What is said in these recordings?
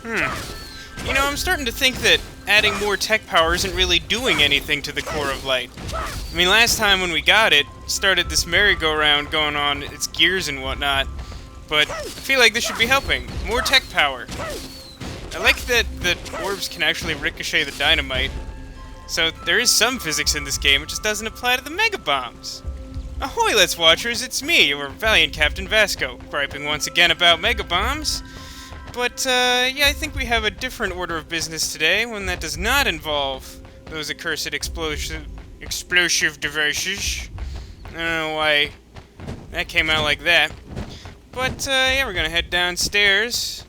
You know, I'm starting to think that adding more tech power isn't really doing anything to the core of light. I mean, last time when we got it, started this merry-go-round going on its gears and whatnot, but I feel like this should be helping. More tech power. I like that the orbs can actually ricochet the dynamite, so there is some physics in this game, it just doesn't apply to the mega bombs. Ahoy, Let's Watchers, it's me, your valiant Captain Vasco, griping once again about mega bombs. But, yeah, I think we have a different order of business today, one that does not involve those accursed explosive devices. I don't know why that came out like that. But, yeah, we're gonna head downstairs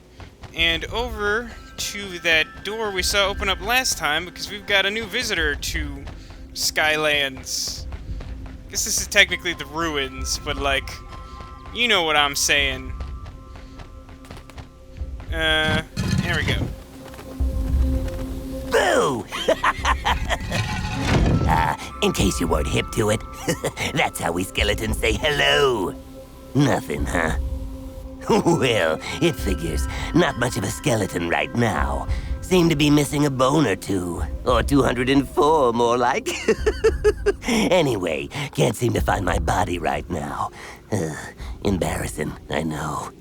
and over to that door we saw open up last time, because we've got a new visitor to Skylands. I guess this is technically the ruins, but, like, you know what I'm saying. There we go. Boo! In case you weren't hip to it, that's how we skeletons say hello. Nothing, huh? Well, it figures. Not much of a skeleton right now. Seem to be missing a bone or two. Or 204, more like. Anyway, can't seem to find my body right now. Embarrassing, I know.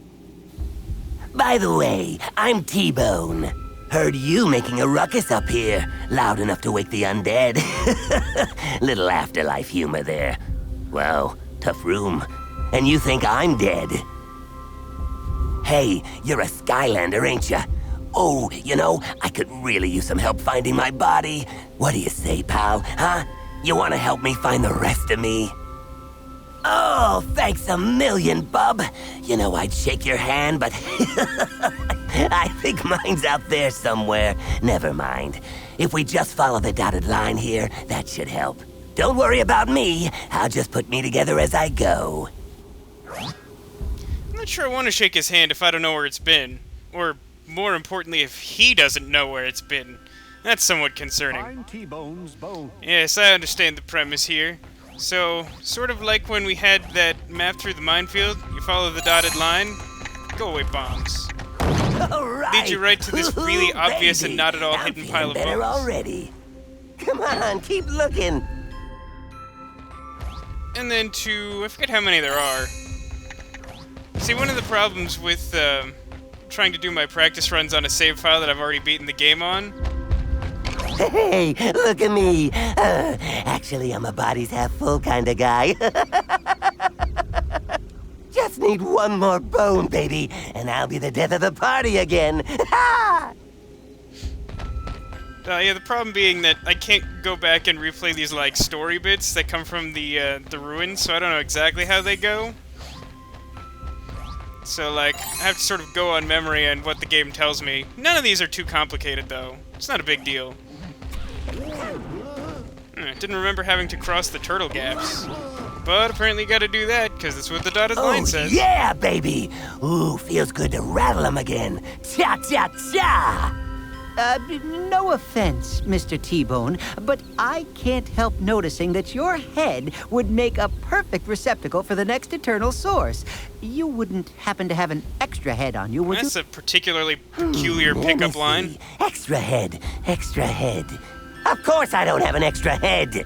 By the way, I'm T-Bone. Heard you making a ruckus up here. Loud enough to wake the undead. Little afterlife humor there. Well, tough room. And you think I'm dead? Hey, you're a Skylander, ain't ya? Oh, you know, I could really use some help finding my body. What do you say, pal? Huh? You want to help me find the rest of me? Oh, thanks a million, bub. You know I'd shake your hand, but I think mine's out there somewhere. Never mind. If we just follow the dotted line here, that should help. Don't worry about me. I'll just put me together as I go. I'm not sure I want to shake his hand if I don't know where it's been. Or, more importantly, if he doesn't know where it's been. That's somewhat concerning. Yes, I understand the premise here. So, sort of like when we had that map through the minefield, you follow the dotted line, go away bombs. Right. Lead you right to this really obvious and not at all hidden pile of better bombs. Already. Come on, keep looking. And then to, I forget how many there are. See, one of the problems with trying to do my practice runs on a save file that I've already beaten the game on. Hey, look at me. Actually, I'm a bodies half full kind of guy. Just need one more bone, baby, and I'll be the death of the party again. Yeah, the problem being that I can't go back and replay these, like, story bits that come from the ruins, so I don't know exactly how they go. So, like, I have to sort of go on memory and what the game tells me. None of these are too complicated, though. It's not a big deal. Didn't remember having to cross the turtle gaps. But apparently you gotta do that, because that's what the dotted line says. Yeah, baby! Ooh, feels good to rattle them again. Cha-cha-cha! No offense, Mr. T-Bone, but I can't help noticing that your head would make a perfect receptacle for the next eternal source. You wouldn't happen to have an extra head on you, would you? That's a particularly peculiar pickup line. Extra head, extra head. Of course I don't have an extra head.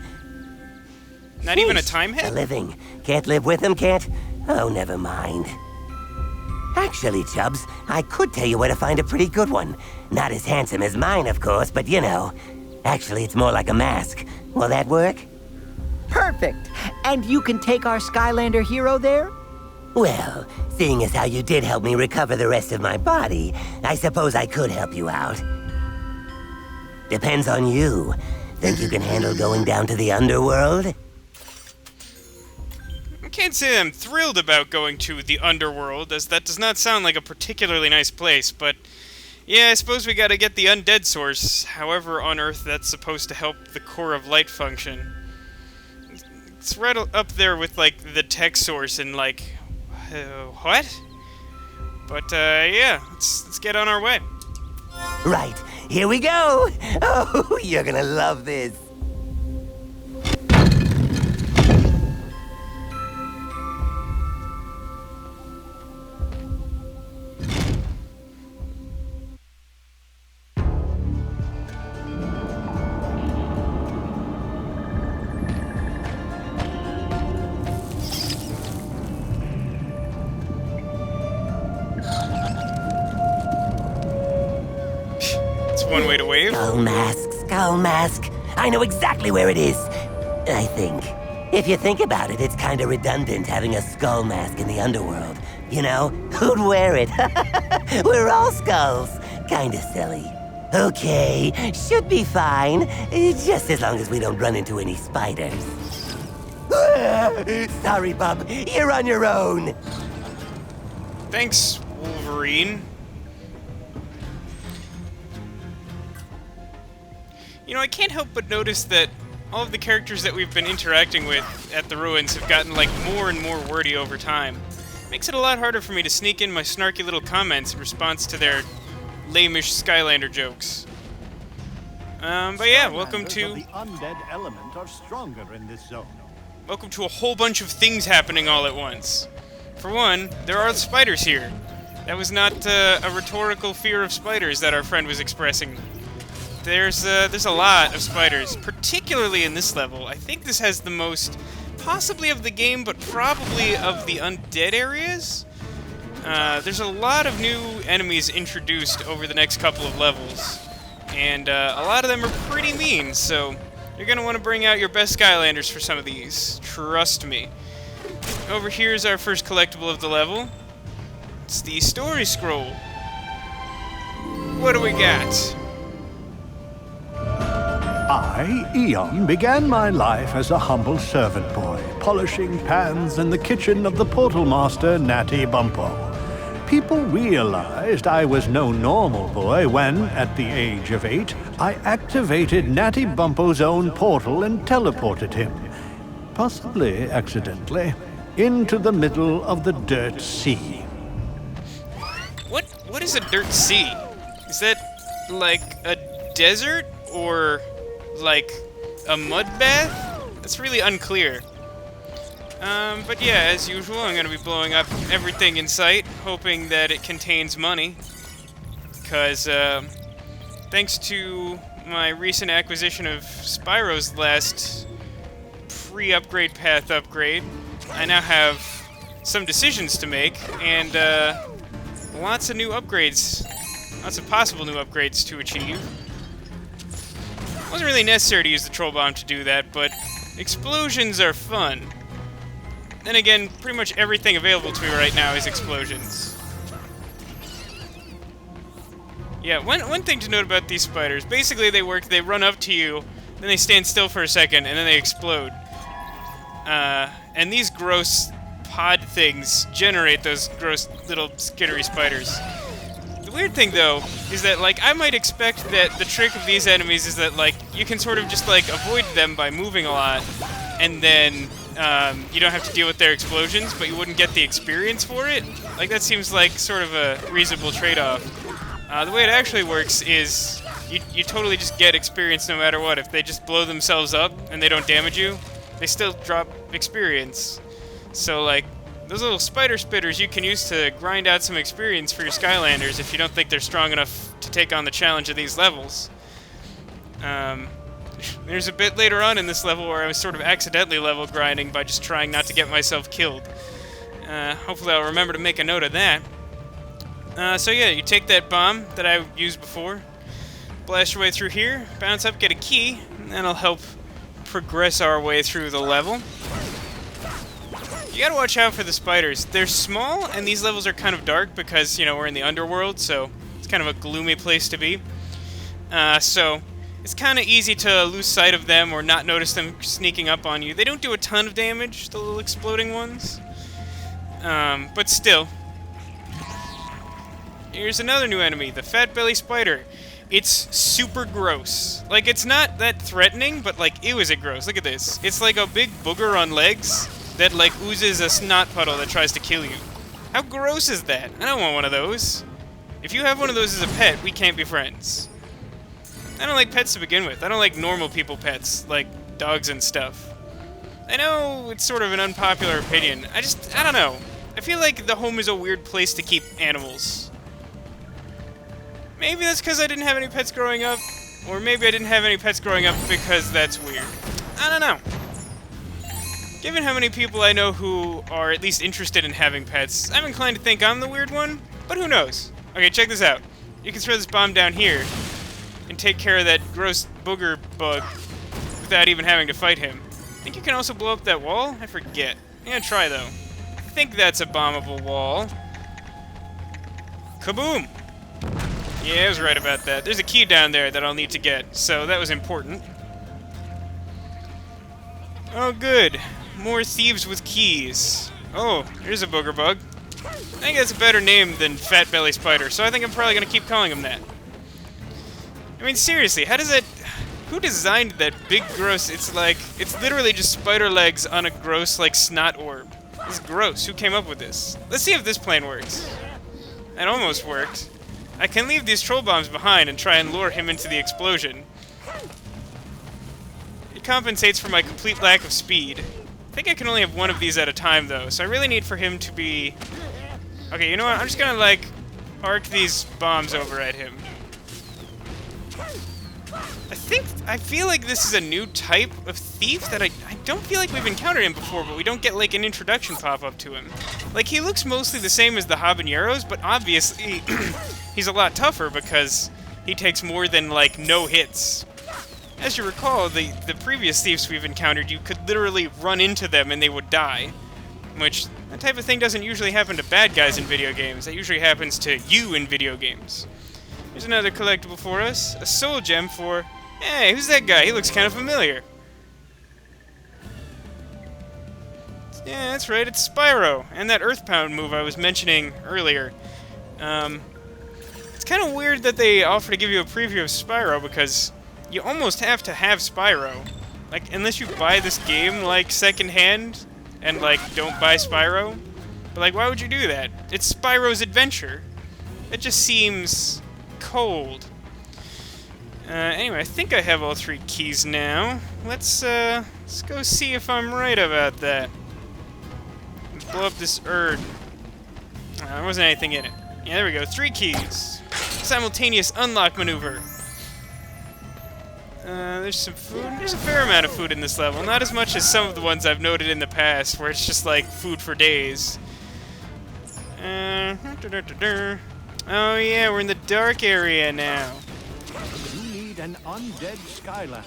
Not even a time The head? living. Can't live with them, can't? Oh, never mind. Actually, Chubbs, I could tell you where to find a pretty good one. Not as handsome as mine, of course, but you know. Actually, it's more like a mask. Will that work? Perfect. And you can take our Skylander hero there? Well, seeing as how you did help me recover the rest of my body, I suppose I could help you out. Depends on you. Think you can handle going down to the underworld? I can't say I'm thrilled about going to the underworld, as that does not sound like a particularly nice place, but yeah, I suppose we gotta get the undead source, however on Earth that's supposed to help the core of light function. It's right up there with, like, the tech source and, like, what? But, yeah, let's get on our way. Right, here we go! Oh, you're gonna love this. one way to wave. Skull mask, skull mask. I know exactly where it is. I think. If you think about it, it's kind of redundant having a skull mask in the underworld. You know, who'd wear it? We're all skulls. Kinda silly. Okay, should be fine. Just as long as we don't run into any spiders. Sorry, bub. You're on your own. Thanks, Wolverine. You know, I can't help but notice that all of the characters that we've been interacting with at the ruins have gotten, like, more and more wordy over time. Makes it a lot harder for me to sneak in my snarky little comments in response to their lame-ish Skylander jokes. But yeah, welcome to... The undead element are stronger in this zone. Welcome to a whole bunch of things happening all at once. For one, there are spiders here. That was not a rhetorical fear of spiders that our friend was expressing. There's a lot of spiders, particularly in this level. I think this has the most, possibly of the game, but probably of the undead areas. There's a lot of new enemies introduced over the next couple of levels, and a lot of them are pretty mean, so you're going to want to bring out your best Skylanders for some of these. Trust me. Over here is our first collectible of the level. It's the story scroll. What do we got? I, Eon, began my life as a humble servant boy, polishing pans in the kitchen of the portal master, Natty Bumpo. People realized I was no normal boy when, at the age of 8, I activated Natty Bumpo's own portal and teleported him, possibly accidentally, into the middle of the Dirt Sea. What is a Dirt Sea? Is that like a desert or like a mud bath? That's really unclear. But yeah, as usual, I'm gonna be blowing up everything in sight, hoping that it contains money. Because, thanks to my recent acquisition of Spyro's last pre-upgrade path upgrade, I now have some decisions to make, and, lots of new upgrades, lots of possible new upgrades to achieve. It wasn't really necessary to use the troll bomb to do that, but explosions are fun. Then again, pretty much everything available to me right now is explosions. Yeah, one thing to note about these spiders, basically they work, they run up to you, then they stand still for a second, and then they explode. And these gross pod things generate those gross little skittery spiders. The weird thing, though, is that, like, I might expect that the trick of these enemies is that, like, you can sort of just, like, avoid them by moving a lot, and then, you don't have to deal with their explosions, but you wouldn't get the experience for it. Like, that seems like sort of a reasonable trade-off. The way it actually works is you totally just get experience no matter what. If they just blow themselves up and they don't damage you, they still drop experience. So, like, those little spider spitters you can use to grind out some experience for your Skylanders if you don't think they're strong enough to take on the challenge of these levels. There's a bit later on in this level where I was sort of accidentally level grinding by just trying not to get myself killed. Hopefully I'll remember to make a note of that. So yeah, you take that bomb that I used before, blast your way through here, bounce up, get a key, and that'll help progress our way through the level. You gotta watch out for the spiders. They're small, and these levels are kind of dark because, you know, we're in the underworld, so it's kind of a gloomy place to be. So it's kind of easy to lose sight of them or not notice them sneaking up on you. They don't do a ton of damage, the little exploding ones. But still. Here's another new enemy, the Fat Belly Spider. It's super gross. Like, it's not that threatening, but, like, ew, is it gross. Look at this. It's like a big booger on legs that, like, oozes a snot puddle that tries to kill you. How gross is that? I don't want one of those. If you have one of those as a pet, we can't be friends. I don't like pets to begin with. I don't like normal people pets, like dogs and stuff. I know it's sort of an unpopular opinion. I don't know. I feel like the home is a weird place to keep animals. Maybe that's because I didn't have any pets growing up, or maybe I didn't have any pets growing up because that's weird. I don't know. Given how many people I know who are at least interested in having pets, I'm inclined to think I'm the weird one, but who knows? Okay, check this out. You can throw this bomb down here, and take care of that gross booger bug without even having to fight him. I think you can also blow up that wall? I forget. I'm gonna try, though. I think that's a bombable wall. Kaboom! Yeah, I was right about that. There's a key down there that I'll need to get, so that was important. Oh, good. More thieves with keys. Oh, here's a booger bug. I think that's a better name than Fat Belly Spider, so I think I'm probably gonna keep calling him that. I mean, seriously, how does that... Who designed that big gross... It's literally just spider legs on a gross, like, snot orb. This is gross. Who came up with this? Let's see if this plan works. That almost worked. I can leave these troll bombs behind and try and lure him into the explosion. It compensates for my complete lack of speed. I think I can only have one of these at a time, though, so I really need for him to be... Okay, you know what? I'm just gonna, like, arc these bombs over at him. I feel like this is a new type of thief that I don't feel like we've encountered him before, but we don't get, like, an introduction pop-up to him. Like, he looks mostly the same as the habaneros, but obviously he's a lot tougher because he takes more than, like, no hits. As you recall, the previous thieves we've encountered, you could literally run into them and they would die. Which, that type of thing doesn't usually happen to bad guys in video games. That usually happens to you in video games. Here's another collectible for us. A soul gem for... Hey, who's that guy? He looks kind of familiar. Yeah, that's right, it's Spyro. And that Earthbound move I was mentioning earlier. It's kind of weird that they offer to give you a preview of Spyro because you almost have to have Spyro. Like, unless you buy this game, like, secondhand and, like, don't buy Spyro. But, like, why would you do that? It's Spyro's adventure. It just seems cold. Anyway, I think I have all 3 keys now. Let's go see if I'm right about that. Let's blow up this urn. There wasn't anything in it. Yeah, there we go. 3 keys. Simultaneous unlock maneuver. There's some food. There's a fair amount of food in this level. Not as much as some of the ones I've noted in the past, where it's just like food for days. Oh yeah, we're in the dark area now. An undead Skylander.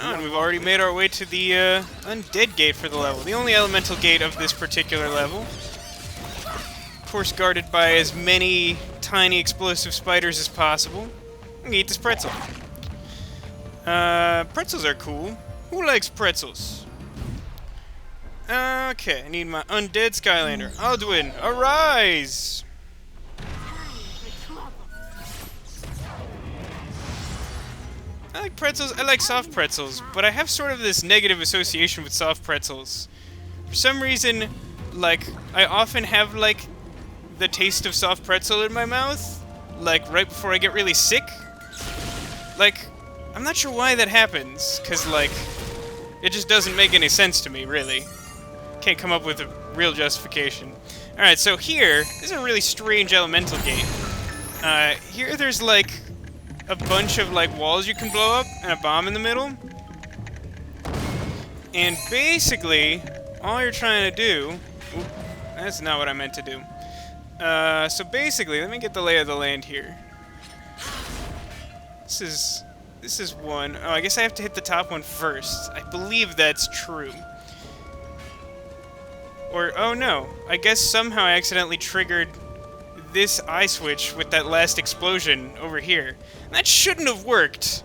Oh, and we've already made our way to the Undead gate for the level. The only elemental gate of this particular level. Of course, guarded by as many tiny explosive spiders as possible. I'm gonna eat this pretzel. Pretzels are cool. Who likes pretzels? Okay, I need my Undead Skylander. Alduin, arise! I like pretzels. I like soft pretzels, but I have sort of this negative association with soft pretzels. For some reason, like, I often have, like, the taste of soft pretzel in my mouth, like, right before I get really sick. Like, I'm not sure why that happens, because, like, it just doesn't make any sense to me, really. Can't come up with a real justification. Alright, so here, this is a really strange elemental gate. Here there's, like, a bunch of, like, walls you can blow up, and a bomb in the middle. And basically, all you're trying to do... Oop, that's not what I meant to do. So basically, let me get the lay of the land here. This is one... Oh, I guess I have to hit the top one first. I believe that's true. Or, oh no. I guess somehow I accidentally triggered this eye switch with that last explosion over here. That shouldn't have worked.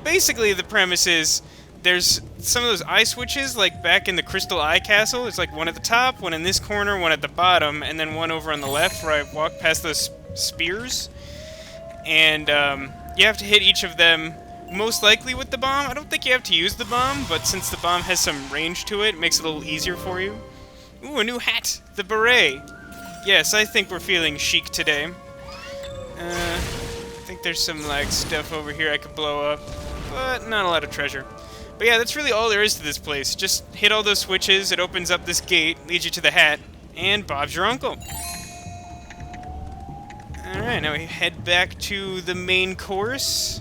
Basically, the premise is there's some of those eye switches, like back in the Crystal Eye Castle. It's like one at the top, one in this corner, one at the bottom, and then one over on the left where I walk past those spears. And you have to hit each of them, most likely with the bomb. I don't think you have to use the bomb, but since the bomb has some range to it, it makes it a little easier for you. Ooh, a new hat! The beret! Yes, I think we're feeling chic today. I think there's some, like, stuff over here I could blow up, but not a lot of treasure. But yeah, that's really all there is to this place. Just hit all those switches, it opens up this gate, leads you to the hat, and Bob's your uncle. Alright, now we head back to the main course.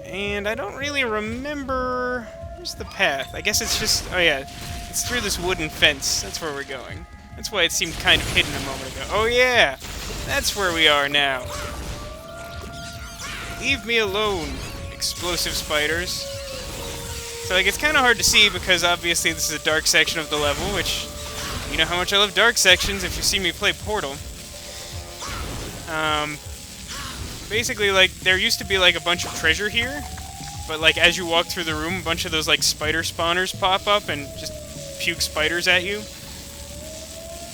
And I don't really remember... Where's the path? I guess it's just... Oh yeah, it's through this wooden fence. That's where we're going. That's why it seemed kind of hidden a moment ago. Oh yeah! That's where we are now. Leave me alone. explosive spiders. So, like, it's kind of hard to see because obviously this is a dark section of the level, which, you know how much I love dark sections if you see me play Portal. Basically, like, there used to be, like, a bunch of treasure here, but, like, as you walk through the room, a bunch of those, like, spider spawners pop up and just puke spiders at you.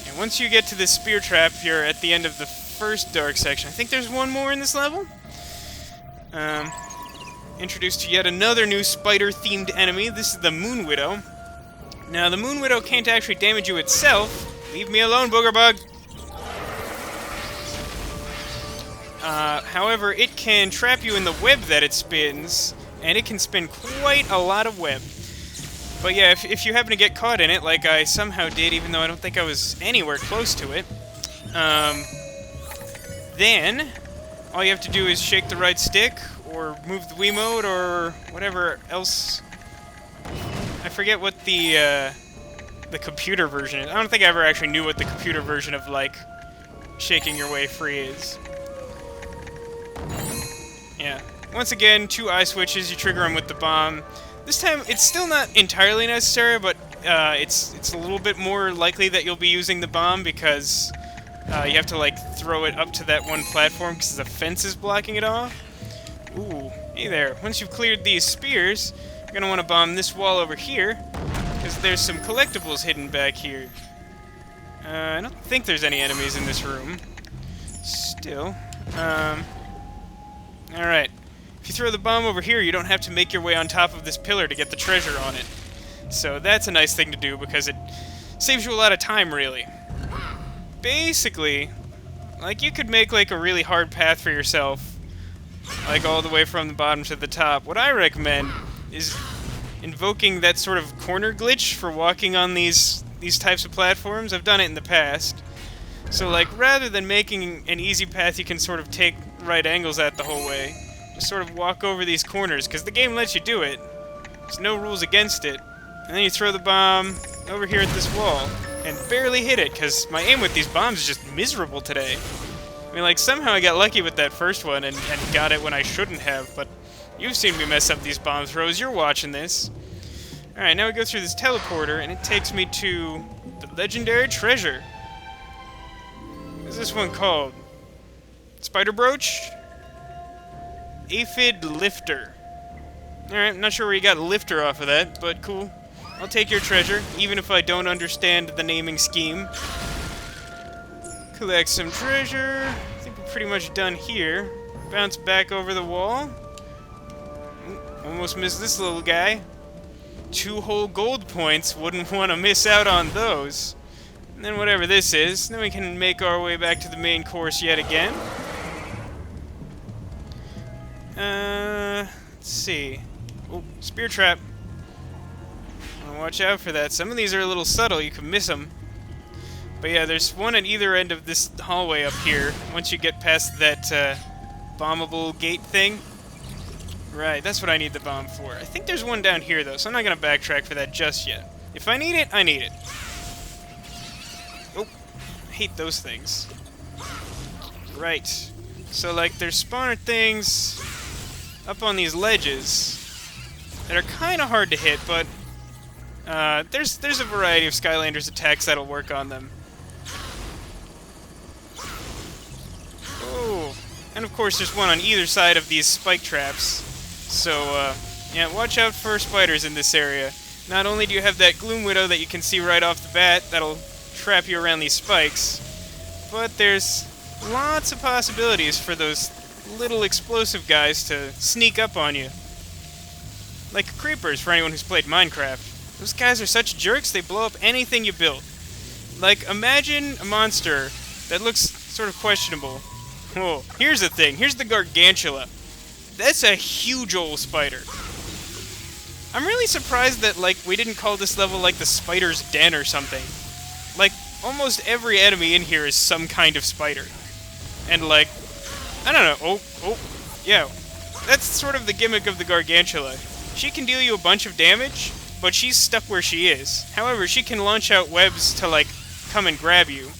And once you get to this spear trap, you're at the end of the first dark section. I think there's one more in this level. Introduced to yet another new spider-themed enemy. This is the Moon Widow. Now, the Moon Widow can't actually damage you itself. Leave me alone, Booger Bug! However, it can trap you in the web that it spins, and it can spin quite a lot of web. But yeah, if you happen to get caught in it, like I somehow did, even though I don't think I was anywhere close to it, then all you have to do is shake the right stick, or move the Wiimote, or whatever else. I forget what the computer version is. I don't think I ever actually knew what the computer version of, like, shaking your way free is. Yeah. Once again, 2 eye switches, you trigger them with the bomb. This time, it's still not entirely necessary, but it's a little bit more likely that you'll be using the bomb because you have to, like, throw it up to that one platform because the fence is blocking it off. Ooh, hey there. Once you've cleared these spears, you're going to want to bomb this wall over here because there's some collectibles hidden back here. I don't think there's any enemies in this room. Still. Alright. If you throw the bomb over here, you don't have to make your way on top of this pillar to get the treasure on it. So that's a nice thing to do because it saves you a lot of time, really. Basically, like, you could make, like, a really hard path for yourself, like, all the way from the bottom to the top. What I recommend is invoking that sort of corner glitch for walking on these types of platforms. I've done it in the past. So, like, rather than making an easy path you can sort of take right angles at the whole way, just sort of walk over these corners, because the game lets you do it. There's no rules against it. And then you throw the bomb over here at this wall, and barely hit it, because my aim with these bombs is just miserable today. I mean, like, somehow I got lucky with that first one and got it when I shouldn't have, but you've seen me mess up these bomb throws. You're watching this. Alright, now we go through this teleporter, and it takes me to the legendary treasure. What's this one called? Spider Brooch? Aphid Lifter. Alright, I'm not sure where you got Lifter off of that, but cool. I'll take your treasure, even if I don't understand the naming scheme. Collect some treasure. I think we're pretty much done here. Bounce back over the wall. Ooh, almost missed this little guy. 2 whole gold points. Wouldn't want to miss out on those. And then whatever this is, then we can make our way back to the main course yet again. Let's see. Oh, spear trap. Watch out for that. Some of these are a little subtle, you can miss them. But yeah, there's one at either end of this hallway up here, once you get past that bombable gate thing. Right, that's what I need the bomb for. I think there's one down here, though, so I'm not going to backtrack for that just yet. If I need it, I need it. Oh, I hate those things. Right. So, like, there's spawner things up on these ledges that are kind of hard to hit, but there's a variety of Skylanders attacks that'll work on them. Oh, and of course there's one on either side of these spike traps. So, yeah, watch out for spiders in this area. Not only do you have that Gloom Widow that you can see right off the bat that'll trap you around these spikes, but there's lots of possibilities for those little explosive guys to sneak up on you. Like creepers, for anyone who's played Minecraft. Those guys are such jerks, they blow up anything you build. Like, imagine a monster that looks sort of questionable. Oh, here's the thing. Here's the Gargantula. That's a huge old spider. I'm really surprised that, like, we didn't call this level, like, the Spider's Den or something. Like, almost every enemy in here is some kind of spider. And, like, I don't know. Oh, yeah. That's sort of the gimmick of the Gargantula. She can deal you a bunch of damage, but she's stuck where she is. However, she can launch out webs to, like, come and grab you.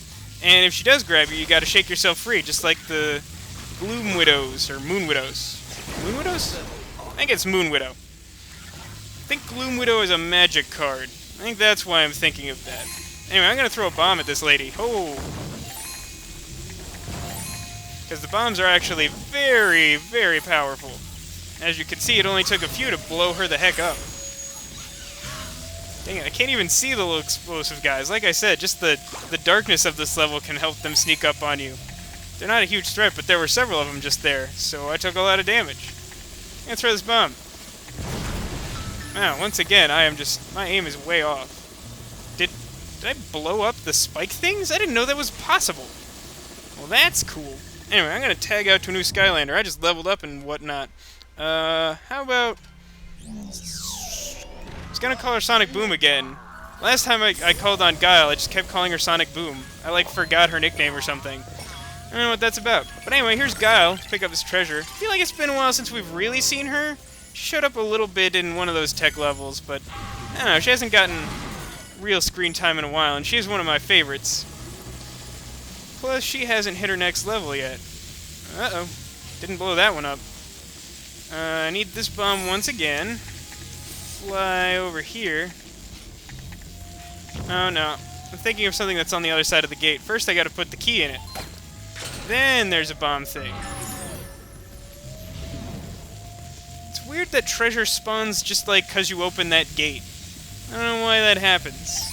And if she does grab you, you gotta shake yourself free, just like the Gloom Widows, or Moon Widows. Moon Widows? I think it's Moon Widow. I think Gloom Widow is a magic card. I think that's why I'm thinking of that. Anyway, I'm gonna throw a bomb at this lady. Oh! Because the bombs are actually very, very powerful. As you can see, it only took a few to blow her the heck up. Dang it, I can't even see the little explosive guys. Like I said, just the darkness of this level can help them sneak up on you. They're not a huge threat, but there were several of them just there, so I took a lot of damage. I'm gonna throw this bomb. Wow, once again, my aim is way off. Did I blow up the spike things? I didn't know that was possible. Well, that's cool. Anyway, I'm gonna tag out to a new Skylander. I just leveled up and whatnot. How about... I was gonna call her Sonic Boom again. Last time I called on Guile, I just kept calling her Sonic Boom. I, forgot her nickname or something. I don't know what that's about. But anyway, here's Guile to pick up this treasure. I feel like it's been a while since we've really seen her. She showed up a little bit in one of those tech levels, but I don't know, she hasn't gotten real screen time in a while, and she's one of my favorites. Plus, she hasn't hit her next level yet. Uh-oh. Didn't blow that one up. I need this bomb once again. Fly over here. Oh, no. I'm thinking of something that's on the other side of the gate. First, I gotta put the key in it. Then there's a bomb thing. It's weird that treasure spawns just, because you open that gate. I don't know why that happens.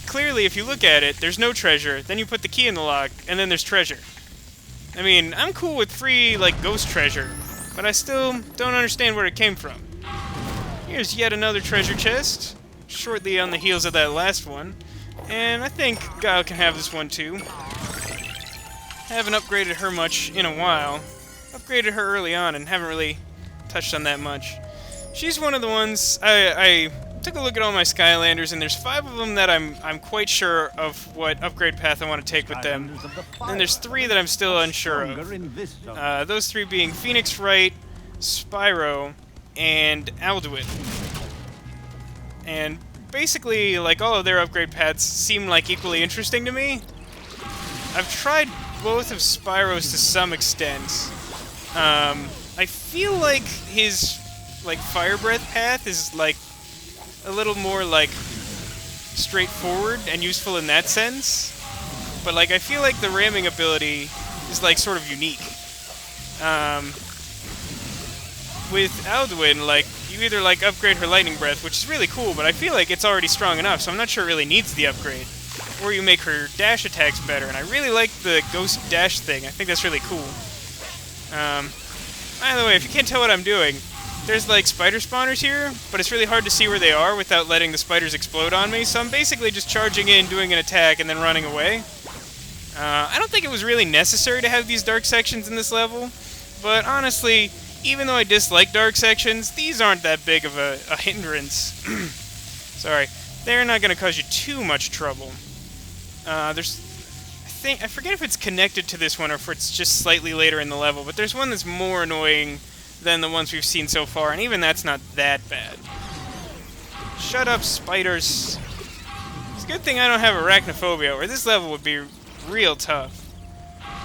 Clearly, if you look at it, there's no treasure, then you put the key in the lock, and then there's treasure. I mean, I'm cool with free, ghost treasure, but I still don't understand where it came from. Here's yet another treasure chest, shortly on the heels of that last one, and I think Guile can have this one too. Haven't upgraded her much in a while. Upgraded her early on and haven't really touched on that much. She's one of the ones, I took a look at all my Skylanders, and there's 5 of them that I'm quite sure of what upgrade path I want to take with them. And there's 3 that I'm still unsure of. Those 3 being Phoenix Wright, Spyro, and Alduin. And basically, all of their upgrade paths seem equally interesting to me. I've tried both of Spyro's to some extent. I feel like his Fire Breath path is a little more straightforward and useful in that sense, but I feel like the ramming ability is sort of unique. With Alduin, you either upgrade her lightning breath, which is really cool, but I feel like it's already strong enough, so I'm not sure it really needs the upgrade. Or you make her dash attacks better, and I really like the ghost dash thing. I think that's really cool. By the way, if you can't tell what I'm doing, there's spider spawners here, but it's really hard to see where they are without letting the spiders explode on me, so I'm basically just charging in, doing an attack, and then running away. I don't think it was really necessary to have these dark sections in this level, but honestly, even though I dislike dark sections, these aren't that big of a hindrance. Sorry. They're not going to cause you too much trouble. I forget if it's connected to this one or if it's just slightly later in the level, but there's one that's more annoying than the ones we've seen so far, and even that's not that bad. Shut up, spiders. It's a good thing I don't have arachnophobia, or this level would be real tough.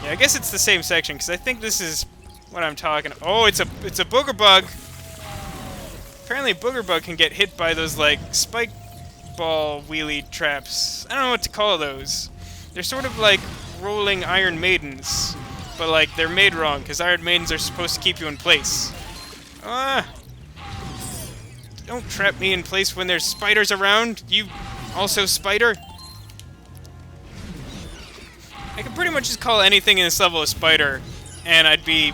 Yeah, I guess it's the same section, because I think this is what I'm talking about. Oh, it's a booger bug! Apparently booger bug can get hit by those, spike ball wheelie traps. I don't know what to call those. They're sort of like rolling Iron Maidens, but they're made wrong, because Iron Maidens are supposed to keep you in place. Don't trap me in place when there's spiders around, you also spider. I could pretty much just call anything in this level a spider, and I'd be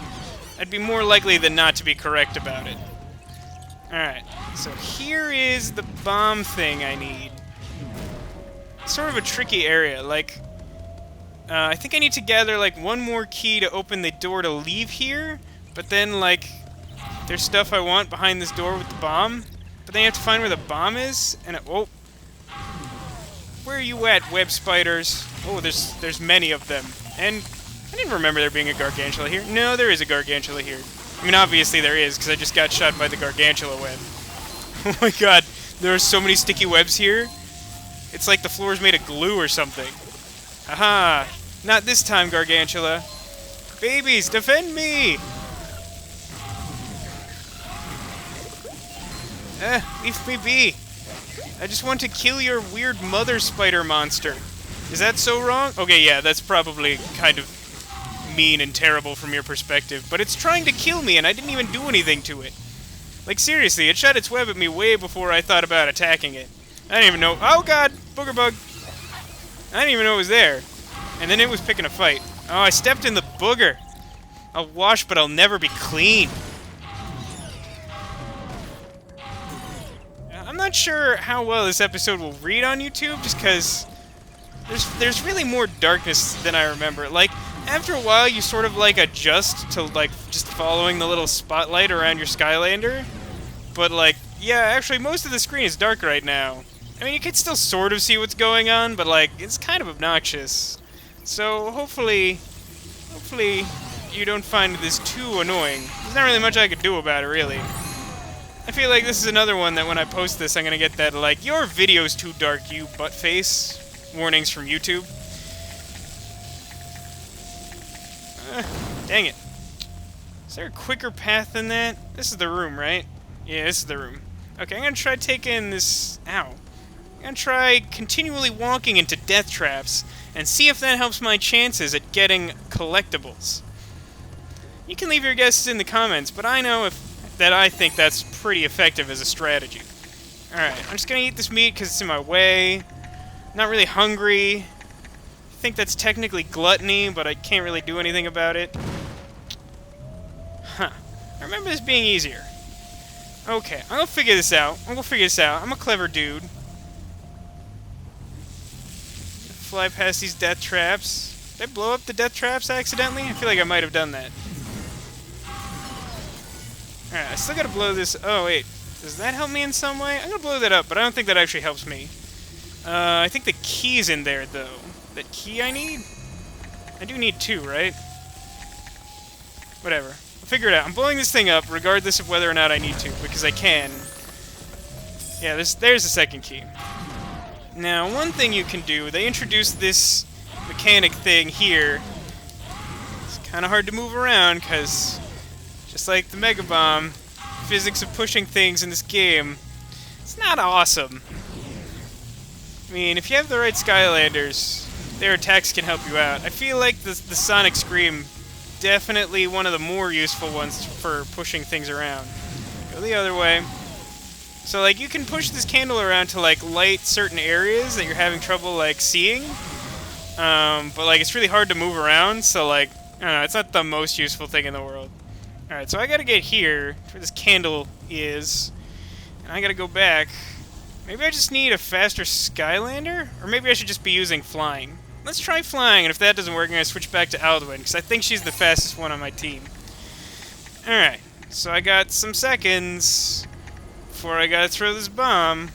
more likely than not to be correct about it. Alright, so here is the bomb thing I need. It's sort of a tricky area, I think I need to gather, one more key to open the door to leave here, but then, there's stuff I want behind this door with the bomb, but then you have to find where the bomb is, and oh! Where are you at, web spiders? Oh, there's many of them, and I didn't remember there being a Gargantula here. No, there is a Gargantula here. I mean, obviously there is, because I just got shot by the Gargantula web. Oh my god, there are so many sticky webs here. It's like the floor's made of glue or something. Haha! Not this time, Gargantula. Babies, defend me! Leave me be. I just want to kill your weird mother spider monster. Is that so wrong? Okay, yeah, that's probably kind of mean and terrible from your perspective, but it's trying to kill me and I didn't even do anything to it. Like, seriously, it shot its web at me way before I thought about attacking it. I didn't even know. Oh god, booger bug. I didn't even know it was there. And then it was picking a fight. Oh, I stepped in the booger. I'll wash, but I'll never be clean. I'm not sure how well this episode will read on YouTube, just because there's really more darkness than I remember. Like, after a while, you sort of, like, adjust to, like, just following the little spotlight around your Skylander. But, like, yeah, actually, most of the screen is dark right now. I mean, you can still sort of see what's going on, but, like, it's kind of obnoxious. So, hopefully you don't find this too annoying. There's not really much I could do about it, really. I feel like this is another one that when I post this, I'm gonna get that, like, your video's too dark, you buttface. Warnings from YouTube. Dang it. Is there a quicker path than that? This is the room, right? Yeah, this is the room. Okay, I'm gonna try taking this... Ow. I'm gonna try continually walking into death traps and see if that helps my chances at getting collectibles. You can leave your guesses in the comments, but I know that I think that's pretty effective as a strategy. Alright, I'm just gonna eat this meat because it's in my way. Not really hungry. I think that's technically gluttony, but I can't really do anything about it. Huh. I remember this being easier. Okay, I'm gonna figure this out. I'm a clever dude. Fly past these death traps. Did I blow up the death traps accidentally? I feel like I might have done that. Alright, I still gotta blow this... Oh, wait. Does that help me in some way? I'm gonna blow that up, but I don't think that actually helps me. I think the key's in there, though. That key I need? I do need 2, right? Whatever. I'll figure it out. I'm blowing this thing up, regardless of whether or not I need to, because I can. Yeah, there's the second key. Now, one thing you can do, they introduced this mechanic thing here. It's kind of hard to move around, because just like the Mega Bomb, physics of pushing things in this game, it's not awesome. I mean, if you have the right Skylanders, their attacks can help you out. I feel like the Sonic Scream, definitely one of the more useful ones for pushing things around. Go the other way. So, like, you can push this candle around to, like, light certain areas that you're having trouble, like, seeing. But, like, it's really hard to move around, so, like, I don't know, it's not the most useful thing in the world. Alright, so I gotta get here, where this candle is, and I gotta go back. Maybe I just need a faster Skylander? Or maybe I should just be using flying. Let's try flying, and if that doesn't work, I'm gonna switch back to Alduin, because I think she's the fastest one on my team. Alright, so I got some seconds before I gotta throw this bomb.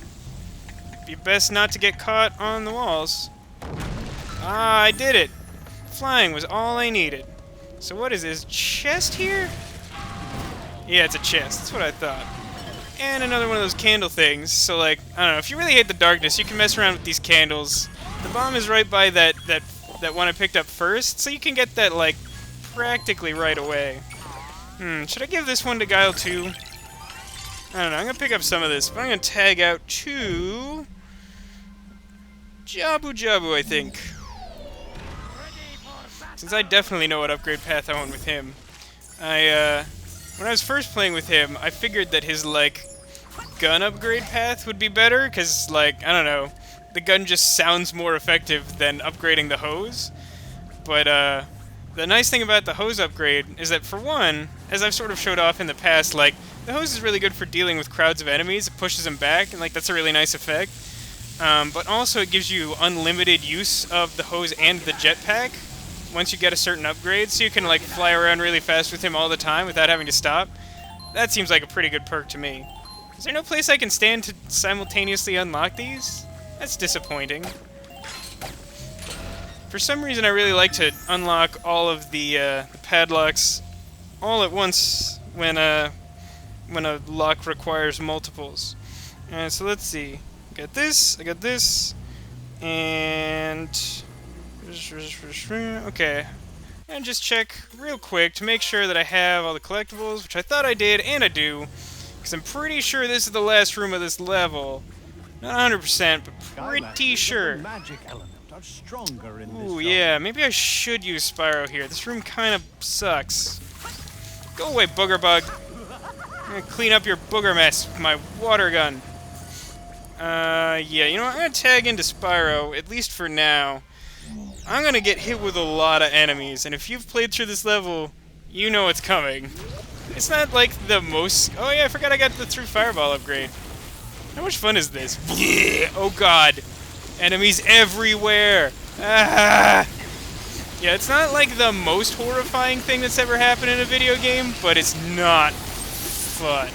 Be best not to get caught on the walls. Ah, I did it! Flying was all I needed. So what is this? Chest here? Yeah, it's a chest. That's what I thought. And another one of those candle things. So, like, I don't know, if you really hate the darkness, you can mess around with these candles. The bomb is right by that one I picked up first, so you can get that, like, practically right away. Should I give this one to Guile too? I don't know, I'm gonna pick up some of this, but I'm gonna tag out to... Jabu Jabu, I think. Since I definitely know what upgrade path I want with him. When I was first playing with him, I figured that his, like, gun upgrade path would be better, because, like, I don't know, the gun just sounds more effective than upgrading the hose. But, the nice thing about the hose upgrade is that, for one, as I've sort of showed off in the past, like, the hose is really good for dealing with crowds of enemies. It pushes them back, and, like, that's a really nice effect. But also it gives you unlimited use of the hose and the jetpack once you get a certain upgrade, so you can, like, fly around really fast with him all the time without having to stop. That seems like a pretty good perk to me. Is there no place I can stand to simultaneously unlock these? That's disappointing. For some reason, I really like to unlock all of the padlocks all at once when a lock requires multiples. So let's see. I got this, and... Okay. And just check real quick to make sure that I have all the collectibles, which I thought I did, and I do. Because I'm pretty sure this is the last room of this level. Not 100%, but pretty sure. Magic element are stronger in this Ooh, yeah, maybe I should use Spyro here. This room kind of sucks. Go away, booger bug. I'm gonna clean up your booger mess with my water gun. Yeah, you know what? I'm gonna tag into Spyro, at least for now. I'm gonna get hit with a lot of enemies, and if you've played through this level, you know what's coming. It's not like the most... Oh yeah, I forgot I got the 3 Fireball upgrade. How much fun is this? Oh god. Enemies everywhere. Ah! Yeah, it's not like the most horrifying thing that's ever happened in a video game, but it's not fun.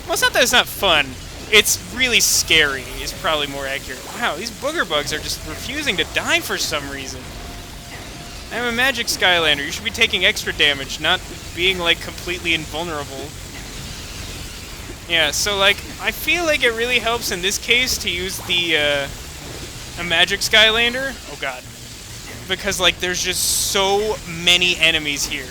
Well, it's not that it's not fun. It's really scary, is probably more accurate. Wow, these booger bugs are just refusing to die for some reason. I'm a magic Skylander. You should be taking extra damage, not being, like, completely invulnerable. Yeah, so, like, I feel like it really helps in this case to use the, a magic Skylander. Oh, God. Because, like, there's just so many enemies here.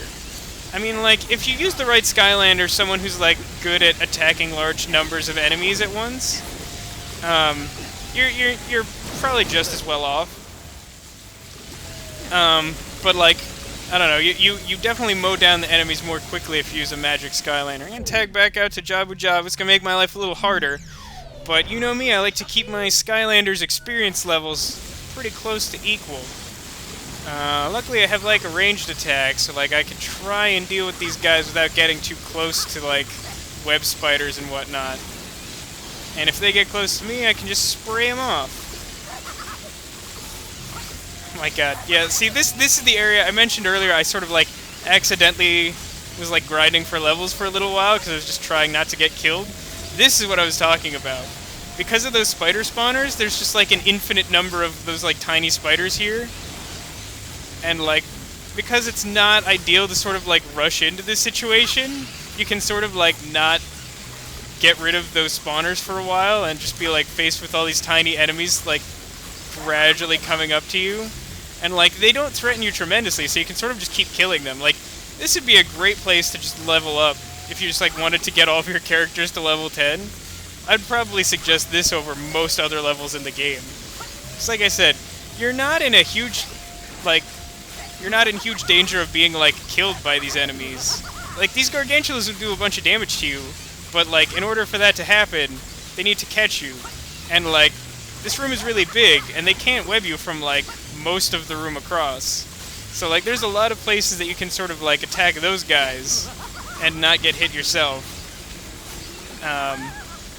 I mean, like, if you use the right Skylander, someone who's, like, good at attacking large numbers of enemies at once, you're probably just as well off. But, like, I don't know, you definitely mow down the enemies more quickly if you use a magic Skylander. I'm gonna tag back out to Jabu Jabu. It's gonna make my life a little harder. But you know me, I like to keep my Skylander's experience levels pretty close to equal. Luckily I have, like, a ranged attack, so, like, I can try and deal with these guys without getting too close to, like, web spiders and whatnot. And if they get close to me, I can just spray them off. Oh my god. Yeah, see, this is the area I mentioned earlier. I sort of, like, accidentally was, like, grinding for levels for a little while because I was just trying not to get killed. This is what I was talking about. Because of those spider spawners, there's just, like, an infinite number of those, like, tiny spiders here. And, like, because it's not ideal to sort of, like, rush into this situation, you can sort of, like, not get rid of those spawners for a while and just be, like, faced with all these tiny enemies, like, gradually coming up to you. And, like, they don't threaten you tremendously, so you can sort of just keep killing them. Like, this would be a great place to just level up if you just, like, wanted to get all of your characters to level 10. I'd probably suggest this over most other levels in the game. Just like I said, you're not in huge danger of being, like, killed by these enemies. Like, these gargantulas would do a bunch of damage to you, but, like, in order for that to happen, they need to catch you. And, like, this room is really big, and they can't web you from, like, most of the room across. So, like, there's a lot of places that you can sort of, like, attack those guys and not get hit yourself.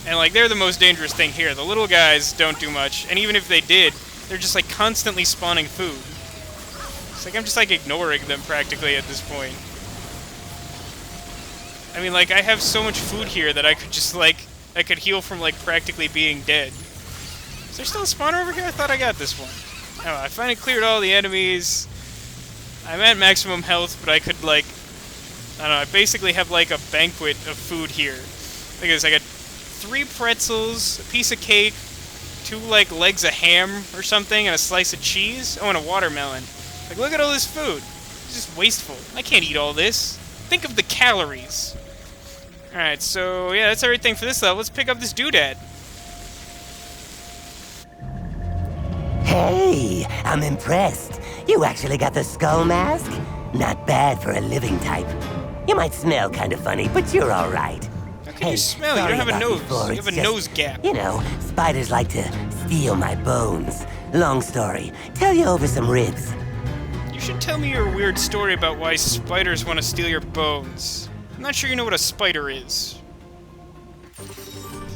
And, like, they're the most dangerous thing here. The little guys don't do much, and even if they did, they're just, like, constantly spawning food. It's like I'm just, like, ignoring them practically at this point. I mean, like, I have so much food here that I could just, like, I could heal from, like, practically being dead. Is there still a spawner over here? I thought I got this one. Oh, I finally cleared all the enemies. I'm at maximum health, but I could, like, I don't know, I basically have, like, a banquet of food here. Look at this, I got 3 pretzels, a piece of cake, 2, like, legs of ham or something, and a slice of cheese. Oh, and a watermelon. Like, look at all this food. It's just wasteful. I can't eat all this. Think of the calories. Alright, so, yeah, that's everything for this level. Let's pick up this doodad. Hey, I'm impressed. You actually got the skull mask? Not bad for a living type. You might smell kind of funny, but you're all right. How can you smell? You don't have a nose. You have a nose gap. You know, spiders like to steal my bones. Long story. Tell you over some ribs. You should tell me your weird story about why spiders want to steal your bones. I'm not sure you know what a spider is.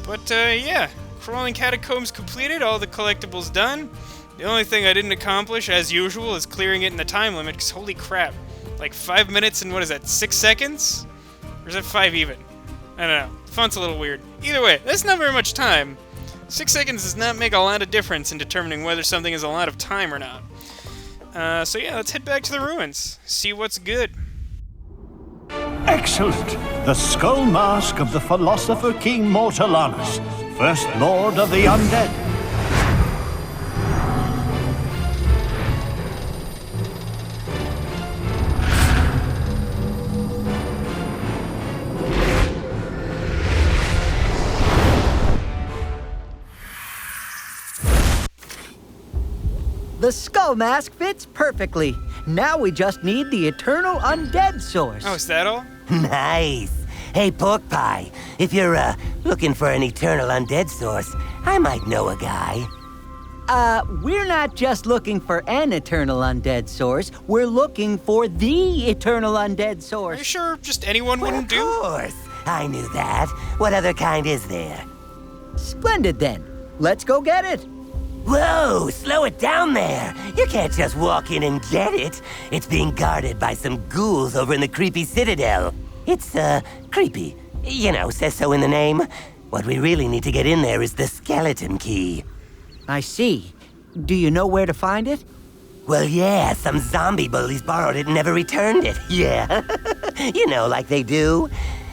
But, yeah. Crawling Catacombs completed, all the collectibles done. The only thing I didn't accomplish, as usual, is clearing it in the time limit, because holy crap. Like 5 minutes and what is that, 6 seconds? Or is that 5 even? I don't know. The font's a little weird. Either way, that's not very much time. 6 seconds does not make a lot of difference in determining whether something is a lot of time or not. So yeah, let's head back to the ruins. See what's good. Excellent! The skull mask of the philosopher King Mortalanus, first lord of the Undead. The skull mask fits perfectly. Now we just need the eternal undead source. Oh, is that all? Nice. Hey, Pork Pie, if you're, looking for an eternal undead source, I might know a guy. We're not just looking for an eternal undead source. We're looking for the eternal undead Are source. you sure just anyone Well, wouldn't of do? course. I knew that. What other kind is there? Splendid, then. Let's go get it. Whoa, slow it down there. You can't just walk in and get it. It's being guarded by some ghouls over in the creepy citadel. It's, creepy. You know, says so in the name. What we really need to get in there is the skeleton key. I see. Do you know where to find it? Well, yeah, some zombie bullies borrowed it and never returned it. Yeah. You know, like they do.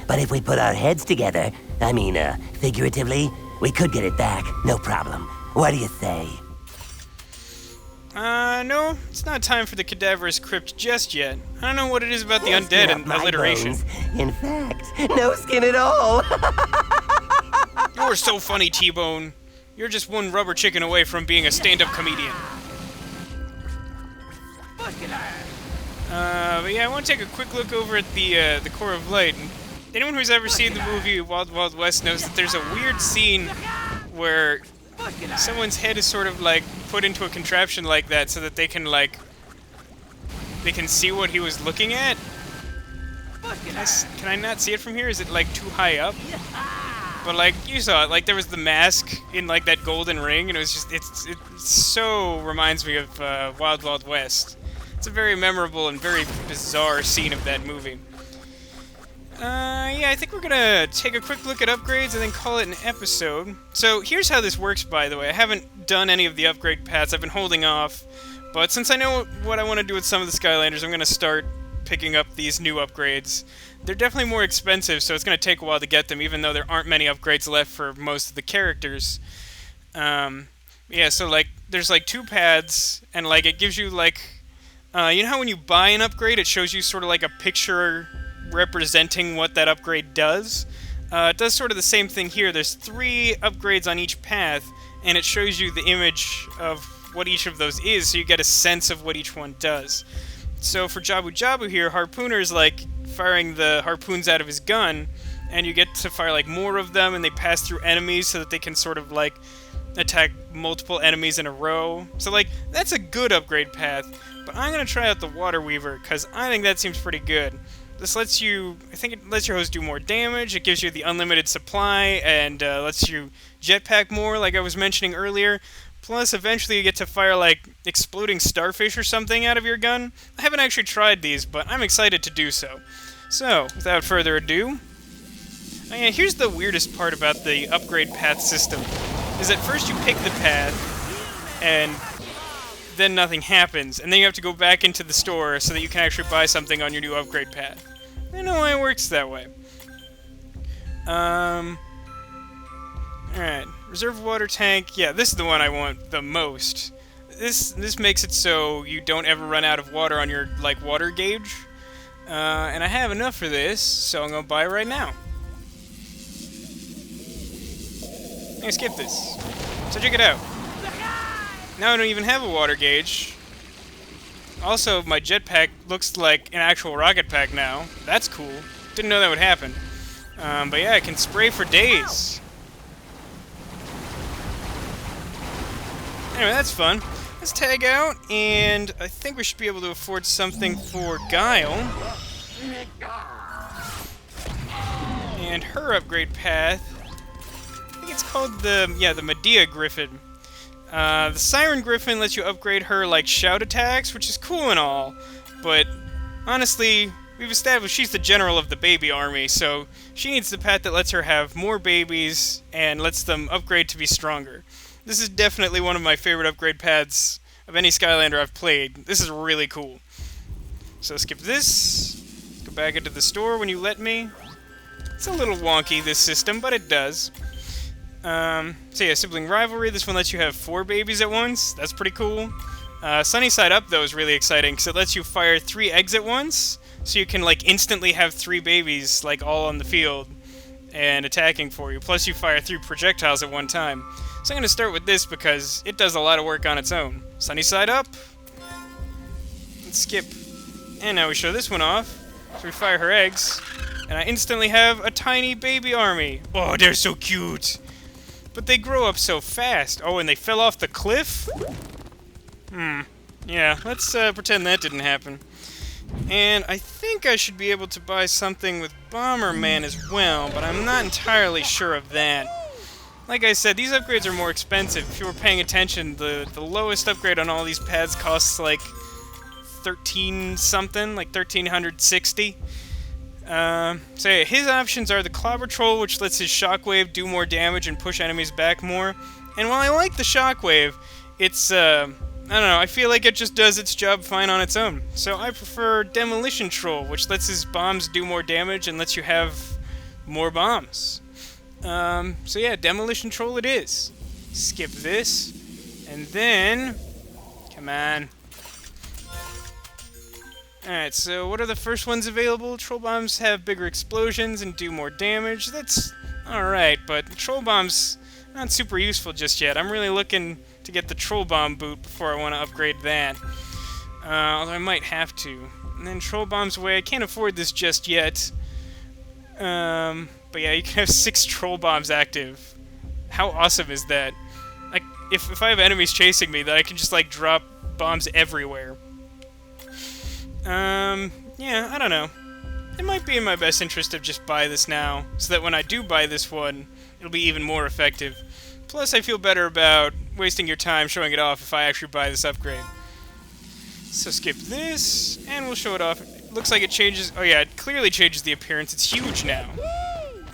But if we put our heads together, I mean, figuratively, we could get it back, no problem. What do you say? No, it's not time for the cadaverous crypt just yet. I don't know what it is about the Well, undead skin up and my alliteration. bones. In fact, no skin at all. You're so funny, T-Bone. You're just one rubber chicken away from being a stand-up comedian. But yeah, I want to take a quick look over at the Core of Light. Anyone who's ever seen the movie Wild Wild West knows that there's a weird scene where someone's head is sort of like put into a contraption like that so that they can see what he was looking at. Can I not see it from here? Is it like too high up? But like you saw it, like there was the mask in like that golden ring, and it was just it so reminds me of Wild Wild West. It's a very memorable and very bizarre scene of that movie. Yeah, I think we're gonna take a quick look at upgrades and then call it an episode. So here's how this works, by the way. I haven't done any of the upgrade paths. I've been holding off. But since I know what I want to do with some of the Skylanders, I'm gonna start picking up these new upgrades. They're definitely more expensive, so it's gonna take a while to get them, even though there aren't many upgrades left for most of the characters. Yeah, so like, there's like 2 paths, and like it gives you like, you know how when you buy an upgrade, it shows you sort of like a picture representing what that upgrade does? It does sort of the same thing here. There's 3 upgrades on each path, and it shows you the image of what each of those is, so you get a sense of what each one does. So for Jabu Jabu here, Harpooner's like firing the harpoons out of his gun, and you get to fire like more of them, and they pass through enemies so that they can sort of like attack multiple enemies in a row. So like, that's a good upgrade path, but I'm gonna try out the Water Weaver, because I think that seems pretty good. This lets you, I think it lets your host do more damage, it gives you the unlimited supply, and lets you jetpack more, like I was mentioning earlier. Plus, eventually you get to fire, like, exploding starfish or something out of your gun. I haven't actually tried these, but I'm excited to do so. So, without further ado... Oh yeah, here's the weirdest part about the upgrade path system. Is that first you pick the path, and then nothing happens, and then you have to go back into the store so that you can actually buy something on your new upgrade path. I don't know why it works that way. Alright, reserve water tank. Yeah, this is the one I want the most. This makes it so you don't ever run out of water on your, like, water gauge. And I have enough for this, so I'm gonna buy it right now. I'm gonna skip this. So check it out. Now I don't even have a water gauge. Also, my jetpack looks like an actual rocket pack now. That's cool. Didn't know that would happen. But yeah, I can spray for days. Anyway, that's fun. Let's tag out, and I think we should be able to afford something for Guile. And her upgrade path, I think it's called the Medea Griffin. The Siren Griffin lets you upgrade her, like, shout attacks, which is cool and all, but honestly, we've established she's the general of the baby army, so she needs the path that lets her have more babies and lets them upgrade to be stronger. This is definitely one of my favorite upgrade paths of any Skylander I've played. This is really cool. So skip this, go back into the store when you let me. It's a little wonky, this system, but it does. So yeah, sibling rivalry. This one lets you have 4 babies at once. That's pretty cool. Sunny Side Up, though, is really exciting, because it lets you fire 3 eggs at once, so you can, like, instantly have 3 babies, like, all on the field and attacking for you. Plus, you fire 3 projectiles at one time. So I'm going to start with this because it does a lot of work on its own. Sunny side up. Let's skip. And now we show this one off. So we fire her eggs. And I instantly have a tiny baby army. Oh, they're so cute. But they grow up so fast. Oh, and they fell off the cliff? Yeah, let's pretend that didn't happen. And I think I should be able to buy something with Bomberman as well, but I'm not entirely sure of that. Like I said, these upgrades are more expensive. If you were paying attention, the lowest upgrade on all these pads costs like 13 something, like 1360. So yeah, his options are the Clobber Troll, which lets his Shockwave do more damage and push enemies back more. And while I like the Shockwave, it's, I don't know, I feel like it just does its job fine on its own. So I prefer Demolition Troll, which lets his bombs do more damage and lets you have more bombs. So yeah, Demolition Troll it is. Skip this, and then... Come on. Alright, so what are the first ones available? Troll Bombs have bigger explosions and do more damage. That's alright, but the Troll Bomb's not super useful just yet. I'm really looking to get the Troll Bomb boot before I want to upgrade that. Although I might have to. And then Troll Bomb's away. I can't afford this just yet. But yeah, you can have 6 Troll Bombs active. How awesome is that? Like, if I have enemies chasing me, then I can just, like, drop bombs everywhere. Yeah, I don't know. It might be in my best interest to just buy this now, so that when I do buy this one, it'll be even more effective. Plus, I feel better about wasting your time showing it off if I actually buy this upgrade. So skip this, and we'll show it off. It looks like it changes... Oh yeah, it clearly changes the appearance. It's huge now.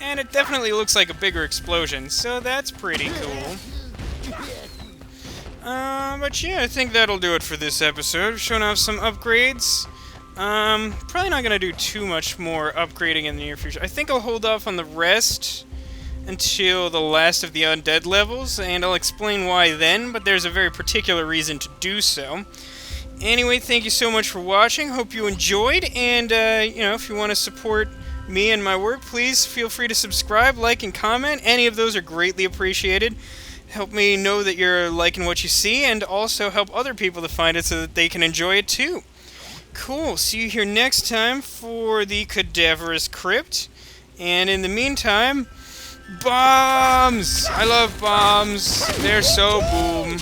And it definitely looks like a bigger explosion, so that's pretty cool. But yeah, I think that'll do it for this episode. I've shown off some upgrades. Probably not gonna do too much more upgrading in the near future. I think I'll hold off on the rest until the last of the Undead levels, and I'll explain why then, but there's a very particular reason to do so. Anyway, thank you so much for watching. Hope you enjoyed, and, you know, if you want to support me and my work, please feel free to subscribe, like, and comment. Any of those are greatly appreciated. Help me know that you're liking what you see, and also help other people to find it so that they can enjoy it too. Cool, see you here next time for the Cadaverous Crypt. And in the meantime, bombs! I love bombs. They're so boom.